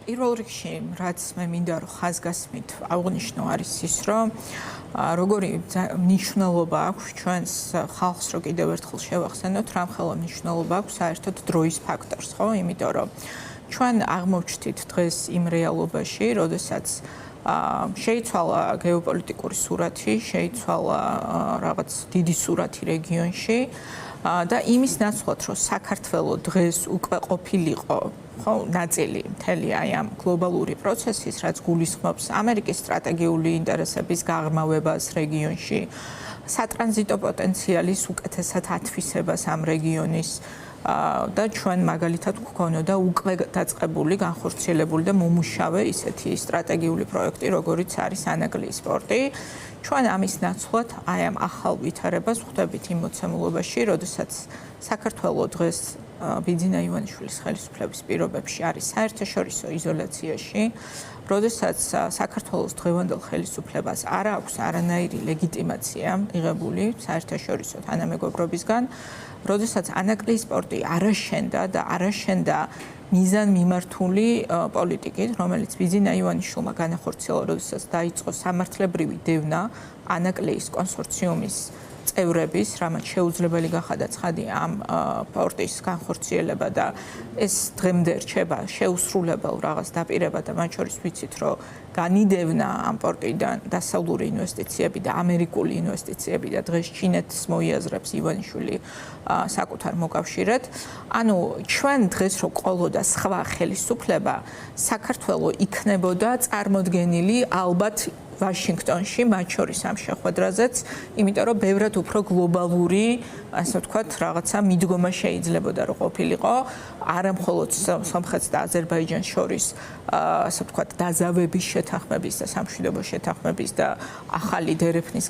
პირველ რიგში, რაც მე მინდა რომ ხაზგასმით აღვნიშნო არის ის, რომ როგორი მნიშვნელობა აქვს ჩვენს ხალხს, რომ კიდევ ერთხელ შევახსენოთ, რამხელა მნიშვნელობა აქვს საერთოდ დროის ფაქტორს, ხო? იმიტომ რომ ჩვენ აღმოვჩნდით დღეს იმ რეალობაში, როდესაც შეიცვალა გეოპოლიტიკური სურათი, შეიცვალა რაღაც დიდი სურათი რეგიონში და იმის ნაცვლად, რომ საქართველოს დღეს უკვე ყოფილიყო ხო ნაწილი მთელი აი ამ გლობალური პროცესის, რაც გულისხმობს ამერიკის სტრატეგიული ინტერესების გაღრმავებას რეგიონში, სატრანზიტო პოტენციალის უკეთესად ათვისებას ამ რეგიონის და ჩვენ მაგალითად გვქონოდა უკვე დაწყებული, განხორციელებული და მომუშავე ისეთი სტრატეგიული პროექტი, როგორიც არის ანაგლიის პორტი. ჩვენ ამის ნაცვლად აი ამ ახალ ვითარებას ხვდებით იმ მოცემულობაში, როდესაც საქართველოს დღეს ბიძინა ივანიშვილის ხელისუფლების პირობებში არის საერთაშორისო იზოლაციაში, როდესაც საქართველოს დღევანდელ ხელისუფლებას არ აქვს არანაირი ლეგიტიმაცია მიღებული საერთაშორისო თანამეგობრობისგან, როდესაც ანაგლიის პორტი არაშენდა და არაშენდა მიზანმიმართული პოლიტიკით, რომელიც ბიძინა ივანიშვილმა განახორციელა, როდესაც დაიწყო სამართლებრივი დევნა ანაგლიის კონსორციუმის წევრების, რამაც შეუძლებელი გახადა ცხადი ამ პორტის განხორციელება და ეს დღემდე რჩება შეუსრულებელ რაღაც დაპირება და მათ შორის ვიცით, რომ განიდევნა ამ პორტიდან დასავლური ინვესტიციები და ამერიკული ინვესტიციები და დღეს ჩინეთს მოიაზრებს ივანიშვილი საკუთარ მოკავშირედ. ანუ ჩვენ დღეს რო ყოლოდა სხვა ხელისუფლება, საქართველოს იქნებოდა წარმოდგენილი ალბათ ვაშინგტონში, მათ შორის ამ შეხვედრაზეც, იმიტომ რომ ბევრად უფრო გლობალური, ასე ვთქვათ, რაღაცა მიდგომა შეიძლებოდა რომ ყოფილიყო, არა მხოლოდ სომხეთს და აზერბაიჯანს შორის, ასე ვთქვათ, დაზავების შეთანხმების და სამშვიდობო შეთანხმების და ახალი დერეფნის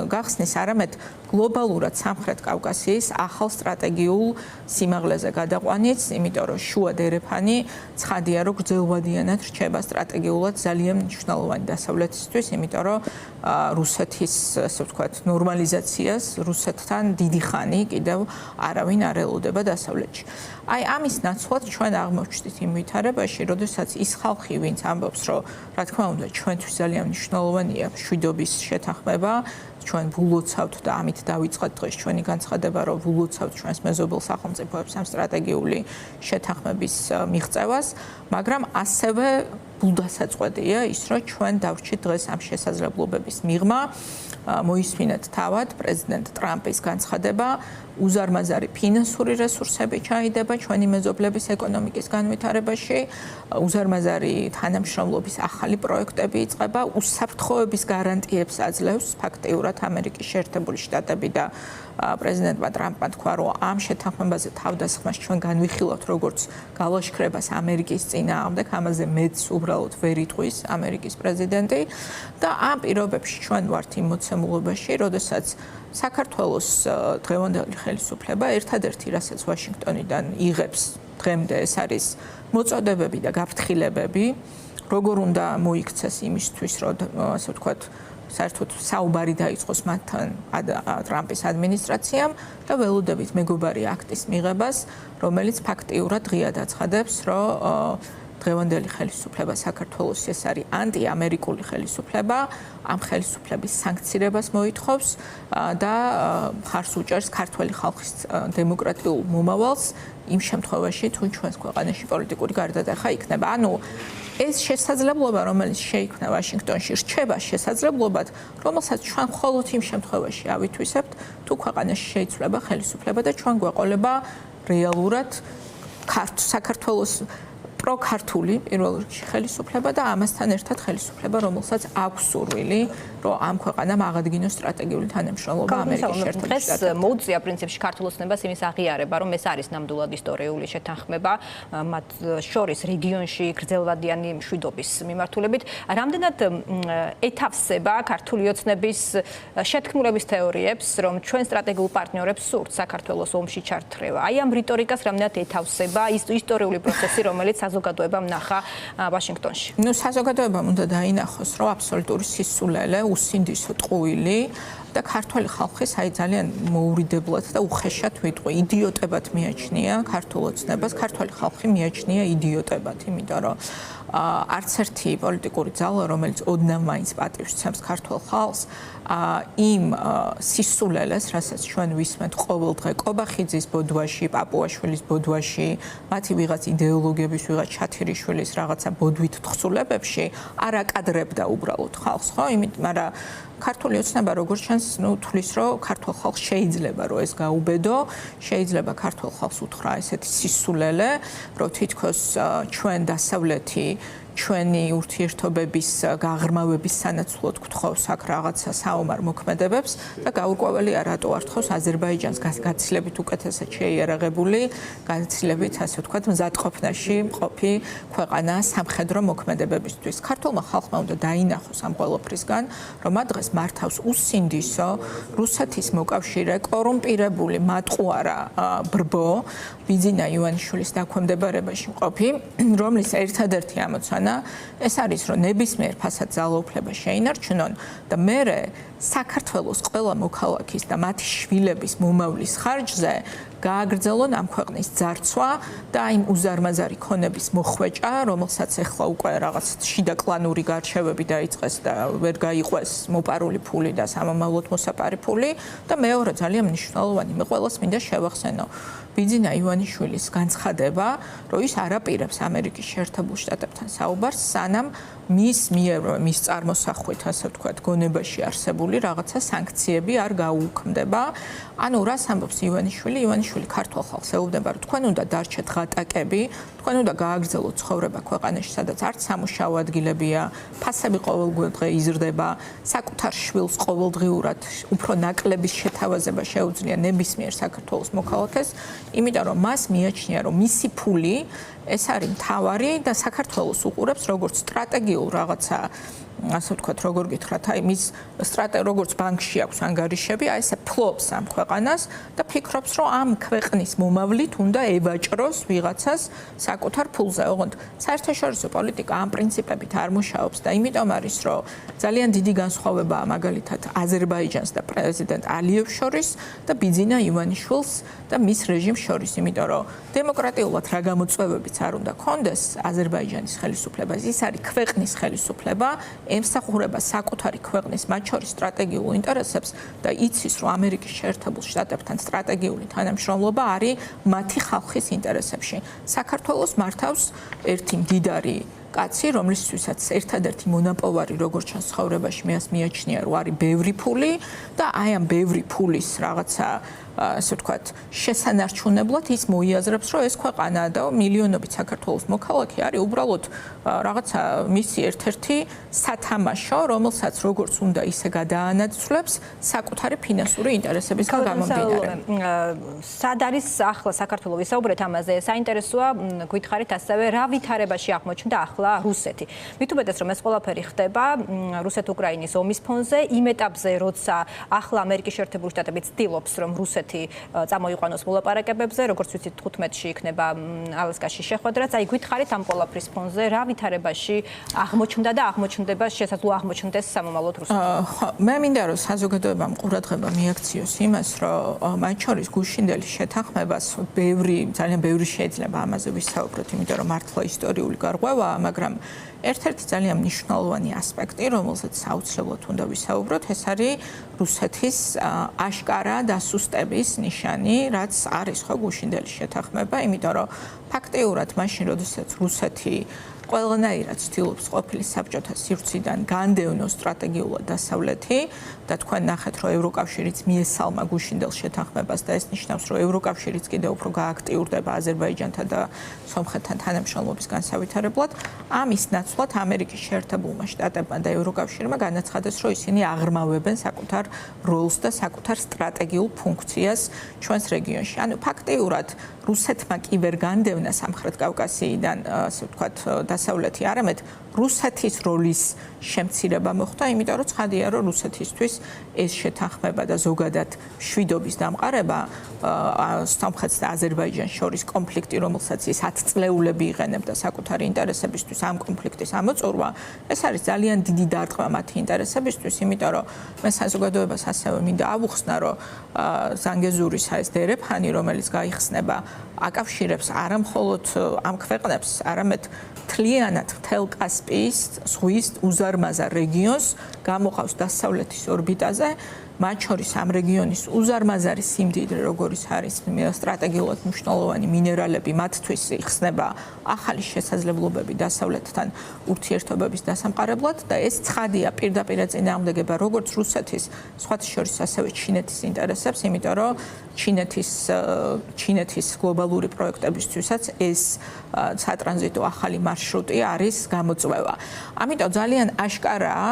გახსნის, არამედ გლობალურად სამხრეთ კავკასიის ახალ სტრატეგიულ სიმაღლეზე გადაყვანიც, იმიტომ რომ შუა დერეფანი ცხადია, რომ გრძელვადიანად რჩება სტრატეგიულად ძალიან მნიშვნელოვანი დასავლეთისთვის, იმიტომ რომ რუსეთის, ასე ვთქვათ, ნორმალიზაციას რუსეთთან დიდი ხანი კიდევ არავინ არ ელოდება დასავლეთში. აი ამის ნაცვლად ჩვენ აღმოვჩნდით იმ ვითარებაში, როდესაც ის ხალხი, ვინც ამბობს, რომ რა თქმა უნდა, ჩვენთვის ძალიან მნიშვნელოვანია მშვიდობის შეთანხმება, ჩვენ ვულოცავთ და ამით დავიწყოთ დღეს ჩვენი განცხადება, რომ ვულოცავთ ჩვენს მეზობელ სახელმწიფოებს ამ სტრატეგიული შეთანხმების მიღწევას, მაგრამ ასევე ბუდასაწყვეტია ის, რომ ჩვენ დავრჩით დღეს ამ შესაძლებლობების მიღმა, მოისმინეთ თავად პრეზიდენტ ტრამპის განცხადება, უზარმაზარი ფინანსური რესურსები ჩაიდება ჩვენი მეზობლების ეკონომიკის განვითარებაში, უზარმაზარი თანამშრომლობის ახალი პროექტები იწყება, უსაფრთხოების გარანტიებს აძლევს ფაქტიურად ამერიკის შეერთებული შტატები და პრეზიდენტმა ტრამპმა თქვა, რომ ამ შეთანხმებაზე თავდასხმას ჩვენ განვიხილავთ როგორც გალაშქრებას ამერიკის წინააღმდეგ, ამაზე მეც უბრალოდ ვერ იტყვის ამერიკის პრეზიდენტი და ამ პირობებში ჩვენ ვართ იმ მოცემულობაში, როდესაც საქართველოს დღევანდელი ხელისუფლება ერთადერთი, რასაც ვაშინგტონიდან იღებს დღემდე, ეს არის მოწოდებები და გაფრთხილებები, როგორ უნდა მოიქცეს იმისთვის, რომ ასე ვთქვათ, საერთოდ საუბარი დაიწყოს მათთან ტრამპის ადმინისტრაციამ და ველოდებით მეგობარი აქტის მიღებას, რომელიც ფაქტიურად ღიად აცხადებს, რომ დღევანდელი ხელისუფლება საქართველოს ეს არის ანტიამერიკული ხელისუფლება, ამ ხელისუფლების სანქცირებას მოითხოვს და მხარს უჭერს ქართველი ხალხის დემოკრატიულ მომავალს იმ შემთხვევაში, თუ ჩვენს ქვეყანაში პოლიტიკური გარდატეხა იქნება. ანუ ეს შესაძლებლობა, რომელიც შეიქმნა ვაშინგტონში, რჩება შესაძლებლობად, რომელსაც ჩვენ მხოლოდ იმ შემთხვევაში ავითვისებთ, თუ ქვეყანაში შეიცვლება ხელისუფლება და ჩვენ გვეყოლება რეალურად საქართველოს პროქართული პირველ რიგში ხელისუფლება და ამასთან ერთად ხელისუფლება, რომელსაც აქვს სურვილი, რომ ამ ქვეყანამ აღადგინოს სტრატეგიული თანამშრომლობა ამერიკის შეერთებული შტატებთან. დღეს მოუწია პრინციპში ქართულ ოცნებას იმის აღიარება, რომ ეს არის ნამდვილად ისტორიული შეთანხმება მათ შორის რეგიონში გრძელვადიანი მშვიდობის მიმართულებით. რამდენად ეთავსება ქართული ოცნების შეთქმულების თეორიებს, რომ ჩვენ სტრატეგიულ პარტნიორებს სურთ საქართველოს ომში ჩართრევა. აი ამ რიტორიკას რამდენად ეთავსება ის ისტორიული პროცესი, რომელიც საზოგადოებამ ნახა ვაშინგტონში. ნუ საზოგადოებამ უნდა დაინახოს, რომ აბსოლუტური სისულელე, უსინდისო ტყუილი და ქართველი ხალხი ძალიან მოურიდებლად და უხეშად ვიტყვი, იდიოტებად მიაჩნია ქართულ ოცნებას, ქართველი ხალხი მიაჩნია იდიოტებად, იმიტომ რომ არც ერთი პოლიტიკური ძალა, რომელიც ოდნავ მაინც პატივს სცემს ქართულ ხალხს, იმ სისულელეს, რასაც ჩვენ ვისმენთ ყოველდღე კობახიძის ბოდვაში, პაპუაშვილის ბოდვაში, მათი ვიღაც იდეოლოგიების, ვიღაც ჩათირიშვილის რაღაცა ბოდვით თხზულებებში არ აკადრებდა უბრალოდ ხალხს, ხო? მაგრამ ქართული ოცნება როგორც ჩანს, თulis რომ ქართულ ხალხს შეიძლება რომ ეს გაუბედო, შეიძლება ქართულ ხალხს უთხრა ესეთი სისულელე, რომ თითქოს ჩვენ დასავლეთი ჩვენი ურთიერთობების გაღრმავების სანაცვლოდ გთხოვს აქ რაღაცა საომარ მოქმედებებს და გაურკვეველია რატო არ თხოვს აზერბაიჯანს გაცილებით უკეთესად შეიარაღებული, გაცილებით ასე ვთქვათ მზადყოფნაში მყოფი ქვეყანა სამხედრო მოქმედებებისთვის. ქართულმა ხალხმა უნდა დაინახოს ამ ყველაფრისგან, რომ მათ დღეს მართავს უსინდისო რუსეთის მოკავშირე კორუმპირებული მატყუარა ბრბო ბიძინა ივანიშვილის დაქვემდებარებაში მყოფი, რომლის ერთადერთი ამოცანა ეს არის, რომ ნებისმიერ ფასად ძალაუფლება შეინარჩუნონ და მერე საქართველოს ყველა მოქალაქის და მათი შვილების მომავლის ხარჯზე გააგრძელონ ამ ქვეყნის ძარცვა და იმ უზარმაზარი ქონების მოხვეჭა, რომელსაც ახლა უკვე რაღაც შიდა კლანური გარჩევები დაიწყეს და ვერ გაიყვეს მოპარული ფული და სამომავლოდ მოსაპარი ფული და მეორე ძალიან მნიშვნელოვანი მე ყველას მინდა შევახსენო ბიძინა ივანიშვილის განცხადება, რომ ის არ აპირებს ამერიკის შეერთებულ შტატებთან საუბარს, სანამ მის წარმოსახვით, ასე ვთქვათ, გონებაში არსებული რაღაცა სანქციები არ გაუქმდება. ანუ რას ამბობს ივანიშვილი? ივანიშვილი ქართულ ხალხს ეუბნება, რომ თქვენ უნდა დარჩეთ ღატაკები, თქვენ უნდა გააგრძელოთ ცხოვრება ქვეყანაში, სადაც არც სამუშაო ადგილებია, ფასები ყოველდღე იზრდება, საკუთარ შვილს ყოველდღიურად უფრო ნაკლების შეთავაზება შეუძლია ნებისმიერ საქართველოს მოქალაქეს, იმიტომ რომ მას მიაჩნია, რომ მისი ფული ეს არის მთავარი და საქართველოს უყურებს როგორც სტრატეგიულ რაღაცა, ასე ვთქვათ, როგორ გითხრათ, აი მის როგორც ბანკში აქვს ანგარიშები, აი ესე ფლობს ამ ქვეყანას და ფიქრობს, რომ ამ ქვეყნის მომავლით უნდა ევაჭროს ვიღაცას საკუთარ ფულზე. ოღონდ საერთაშორისო პოლიტიკა ამ პრინციპებით არ მუშაობს და იმიტომ არის, რომ ძალიან დიდი განსხვავებაა მაგალითად აზერბაიჯანს და პრეზიდენტ ალიევს შორის და ბიძინა ივანიშვილს და მის რეჟიმს შორის, იმიტომ რომ დემოკრატიულად რა გამოწვევებიც არ უნდა კონდეს აზერბაიჯანის ხელისუფლებას, ის არის ქვეყნის ხელისუფლება, ემსახურება საკუთარი ქვეყნის მათ შორის სტრატეგიულ ინტერესებს და იცის, რომ ამერიკის შეერთებულ შტატებთან სტრატეგიული თანამშრომლობა არის მათი ხალხის ინტერესებში. საქართველოს მართავს ერთი მდიდარი კაცი, რომლისთვისაც ერთადერთი მონაპოვარი როგორც ჩანს ცხოვრებაში მეას მიაჩნია, რომ არის ბევრი ფული და აი ამ ბევრი ფულის რაღაცა ასე ვთქვათ, შესანარჩუნებლად ის მოიაზრებს, რომ ეს ქვეყანა და მილიონობით საქართველოს მოქალაქე არის უბრალოდ რაღაცა მისი ერთ-ერთი სათამაშო, რომელსაც როგორც უნდა ისე გადაანაცვლებს საკუთარი ფინანსური ინტერესებისგან გამომდინარე. სად არის ახლა საქართველოს ვისაუბრეთ ამაზე? საინტერესოა გითხარით ასევე რა ვითარებაში აღმოჩნდა ახლა რუსეთი. მით უმეტეს რომ ეს ყველაფერი ხდება რუსეთ-უკრაინის ომის ფონზე, იმ ეტაპზე, როცა ახლა ამერიკის შეერთებული შტატები ცდილობს, რომ რუსეთი წამოიყვანოს მოლაპარაკებებზე, როგორც ვიცით 15-ში იქნება ალასკაში შეხვედრაც. აი გითხარით ამ ყველაფრის ფონზე რა ვითარებაში აღმოჩნდა და აღმოჩნდება შესაძლოა აღმოჩნდეს სამომავლოდ რუსეთში. ხო, მე მინდა რომ საზოგადოებამ ყურადღება მიაქციოს იმას, რომ მათ შორის გუშინდელი შეთანხმებას ძალიან ბევრი შეიძლება ამაზე ვისაუბროთ, იმიტომ რომ მართლა ისტორიული გარღვევაა, მაგრამ ერთ-ერთი ძალიან მნიშვნელოვანი ასპექტი, რომელზეც აუცილებლად უნდა ვისაუბროთ, ეს არის რუსეთის აშკარა დასუსტების ნიშანი, რაც არის ხო გუშინდელი შეთანხმება, იმიტომ რომ ფაქტიურად მაშინ, როდესაც რუსეთი ყველანაირად ცდილობს ყოფილი საბჭოთა სივრციდან განდევნოს სტრატეგიულად დასავლეთი და თქვენ ნახეთ, რომ ევროკავშირიც მიესალმა გუშინდელ შეთანხმებას და ეს ნიშნავს, რომ ევროკავშირიც კიდევ უფრო გააქტიურდება აზერბაიჯანთან და სომხეთთან თანამშრომლობის განსავითარებლად. ამის ნაცვლად ამერიკის შეერთებულმა შტატებმა და ევროკავშირმა განაცხადეს, რომ ისინი აღრმავებენ საკუთარ როლს და საკუთარ სტრატეგიულ ფუნქციას ჩვენს რეგიონში. ანუ ფაქტიურად რუსეთმა კი ვერ განდევნა სამხრეთ კავკასიიდან, ასე ვთქვათ, დასავლეთი, არამედ რუსეთის როლის შემცირება მოხდა, იმიტომ რომ ცხადია, რომ რუსეთისთვის ეს შეთანხმება და ზოგადად მშვიდობის დამყარება სომხეთს და აზერბაიჯანს შორის კონფლიქტი, რომელსაც ის 10 წლეულები იღენებდა საკუთარი ინტერესებისთვის, ამ კონფლიქტის ამოწურვა, ეს არის ძალიან დიდი დარტყმა მათი ინტერესებისთვის, იმიტომ რომ მე საზოგადოებას ასევე მინდა ავუხსნა, რომ ზანგეზურის ეს დერეფანი, რომელიც გაიხსნება აკავშირებს არა მხოლოდ ამ ქვეყნებს, არამედ მთლიანად მთელ კასპიის ზღვის უზარმაზარ რეგიონს გამოყავს დასავლეთის ორბიტაზე, მათ შორის ამ რეგიონის უზარმაზარი სიმდიდრე, როგორიც არის სტრატეგიულად მნიშვნელოვანი მინერალები, მათთვის იხსნება ახალი შესაძლებლობები დასავლეთთან ურთიერთობების დასამყარებლად და ეს ცხადია პირდაპირ ეწინააღმდეგება როგორც რუსეთის, სხვათა შორის ასევე ჩინეთის ინტერესებს, იმიტომ რომ ჩინეთის გლობალური პროექტებისთვისაც ეს სატრანზიტო ახალი მარშრუტი არის გამოწვევა. ამიტომ ძალიან აშკარაა,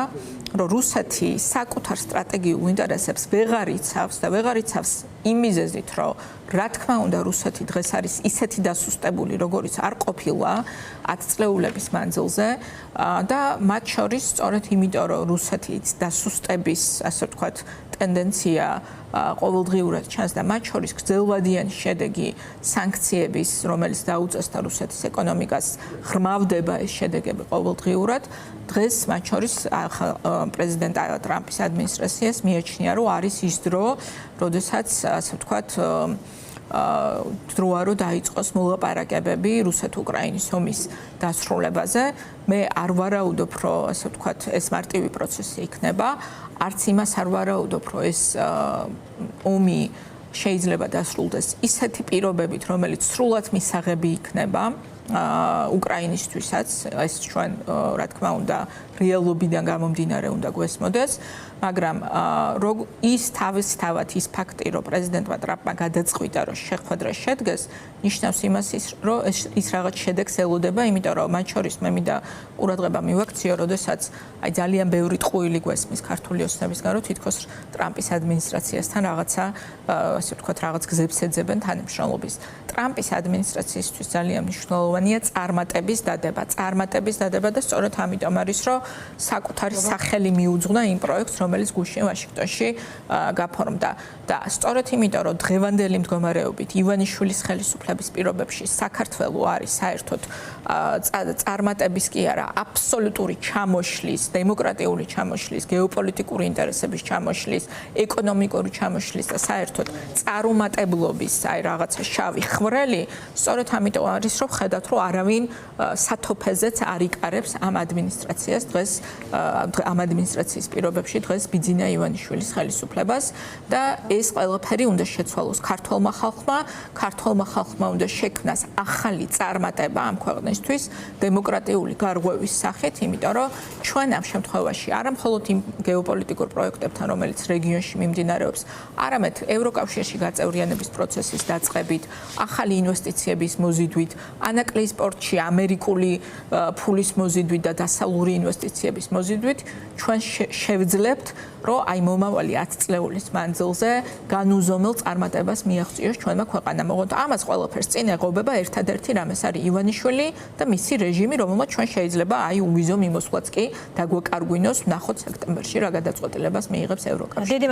რომ რუსეთი საკუთარ სტრატეგიულ ინტერესებს ვეღარ იცავს და ვეღარ იცავს იმ მიზეზით, რომ რა თქმა უნდა რუსეთი დღეს არის ისეთი დასუსტებული, როგორიც არ ყოფილა 10 წლეულების მანძილზე და მათ შორის სწორედ იმიტომ, რომ რუსეთის დასუსტების, ასე ვთქვათ, ტენდენცია ყოველდღიურად ჩანს და მათ შორის გრძელვადიანი შედეგი სანქციების, რომელიც დაუწესდა რუსეთის ეკონომიკას, ღრმავდება ეს შედეგები ყოველდღიურად. დღეს მათ შორის პრეზიდენტ ტრამპის ადმინისტრაციას მიაჩნია, რომ არის ის დრო, როდესაც, ასე ვთქვათ, დროა რომ დაიწყოს მოლაპარაკებები რუსეთ-უკრაინის ომის დასრულებაზე. მე არ ვარაუდობ, რომ ასე ვთქვათ, ეს მარტივი პროცესი იქნება. არც იმას არ ვარაუდობ, რომ ეს ომი შეიძლება დასრულდეს ისეთი პირობებით, რომელიც სრულად მისაღები იქნება უკრაინისთვისაც, ეს ჩვენ რა თქმა უნდა რეალობიდან გამომდინარე უნდა გვესმოდეს, მაგრამ ის თავისთავად ის ფაქტი, რომ პრეზიდენტმა ტრამპმა გადაწყვიტა, რომ შეხვედრა შედგეს, ნიშნავს იმას, რომ ის რაღაც შედეგს ელოდება, იმიტომ რომ მათ შორის მე მინდა ყურადღება მივაქციო, როდესაც აი ძალიან ბევრი ტყუილი გვესმის ქართული ოცნებისგან, რომ თითქოს ტრამპის ადმინისტრაციასთან რაღაცა, ასე ვთქვათ, რაღაც გზებს ეძებენ თანამშრომლობის. ტრამპის ადმინისტრაციისთვის ძალიან მნიშვნელოვანია წარმატების დადება და სწორედ ამიტომ არის, რომ საკუთარი სახელი მიუძღვნა იმ პროექტს, რომელიც გუშინ ვაშინგტონში გაფორმდა და სწორედ იმიტომ, რომ დღევანდელი მდგომარეობით ივანიშვილის ხელისუფლების პირობებში საქართველო არის საერთოდ წარმატების კი არა, აბსოლუტური ჩამოშლის, დემოკრატიული ჩამოშლის, გეოპოლიტიკური ინტერესების ჩამოშლის, ეკონომიკური ჩამოშლის და საერთოდ წარუმატებლობის, აი რაღაცა შავი ხვრელი, სწორედ ამიტომ არის, რომ ხედავთ, რომ არავინ სათოფეზეც არ იკარებს ამ ადმინისტრაციას დღეს ამ ადმინისტრაციის პირობებში დღეს ბიძინა ივანიშვილის ხელისუფლებას და ეს ყველაფერი უნდა შეცვალოს ქართულმა ხალხმა უნდა შექმნას ახალი წარმატება ამ ქვეყნისთვის დემოკრატიული გარღვევის სახით, იმიტომ რომ ჩვენ ამ შემთხვევაში არა მხოლოდ იმ გეოპოლიტიკურ პროექტებთან, რომელიც რეგიონში მიმდინარეობს, არამედ ევროკავშირში გაწევრიანების პროცესის დაწყებით, ახალი ინვესტიციების მოზიდვით, ანაკლიის პორტში ამერიკული ფულის მოზიდვით და დასავლური ინვესტიციების მოზიდვით ჩვენ შევძლებთ, რომ აი მომავალი 10 წლეულის მანძილზე განუზომელ წარმატებას მიაღწიოს ჩვენმა ქვეყანამ. ოღონდ ამას ყველაფერს წინ ეღობება ერთადერთი რამეს არის ივანიშვილი და მისი რეჟიმი, რომელმაც ჩვენ შეიძლება აი უვიზო მიმოსვლაც კი დაგვეკარგვინოს, ვნახოთ სექტემბერში რა გადაწყვეტილებას მიიღებს ევროკავშირი.